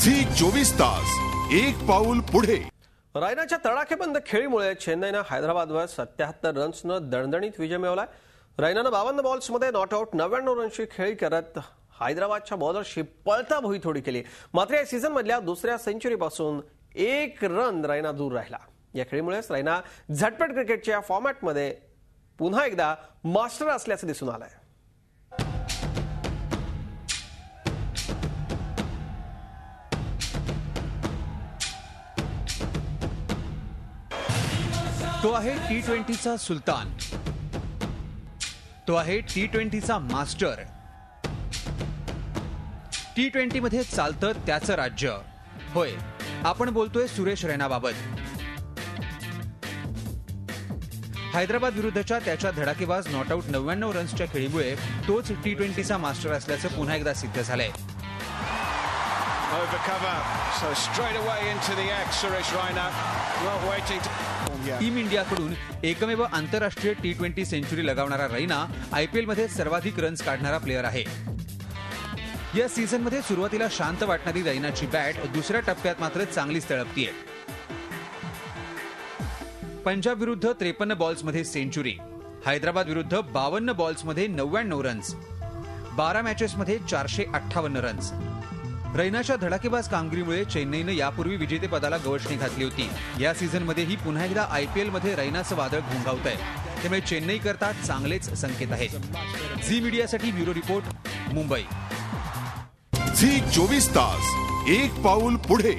Zee 24 तास एक पाऊल पुढे। रायनाच्या तडाखेबंद खेळीमुळे चेन्नईनं हैदराबादवर 77 रन्सनं दणदणीत विजय मिळवलाय। रायनानं 52 बॉल्समध्ये नॉट आउट 99 रनची खेळी करत हैदराबादच्या बॉलरशी पळता भुईथोडी केली। मात्र या सीझनमधल्या दुसऱ्या सेंचुरीपासून 1 रन रायना दूर राहिला। या खेळीमुळेच रायना झटपट क्रिकेटच्या फॉर्मॅटमध्ये पुन्हा एकदा मास्टर असल्याचं दिसून आलंय। तो आहे टी20चा सुलतान, तो आहे टी20चा मास्टर। टी20 मध्ये चालतं त्याचं राज्य। होय, आपण बोलतोय सुरेश रैनाबाबत। हैदराबाद विरुद्धच्या त्याच्या धडाकेबाज नॉट आउट 99 रन्सच्या खेळीमुळे तोच टीट्वेंटीचा मास्टर असल्याचं पुन्हा एकदा सिद्ध झालंय। टीम इंडियाकडून एकमेव आंतरराष्ट्रीय टी20 सेंचुरी लगावणारा रैना आयपीएल मध्ये सर्वाधिक रन्स काढणारा प्लेयर आहे। या सीझनमध्ये सुरुवातीला शांत वाटणारी रैनाची बॅट दुसऱ्या टप्प्यात मात्र चांगलीच तळपतीये। पंजाब विरुद्ध 53 बॉल्समध्ये सेंचुरी, हैदराबाद विरुद्ध 52 बॉल्समध्ये 99 रन्स, 12 मॅचेसमध्ये 458 रन्स। रैनाच्या धडाकेबाज कामगिरीमुळे चेन्नईनं यापूर्वी विजेतेपदाला गवसणी घातली होती। या सीझनमध्येही पुन्हा एकदा आयपीएलमध्ये रैनाचं वादळ घोंघावतंय, त्यामुळे चेन्नई करता चांगलेच संकेत आहेत। झी मीडियासाठी ब्युरो रिपोर्ट, मुंबई। झी 24 तास एक पाऊल पुढे।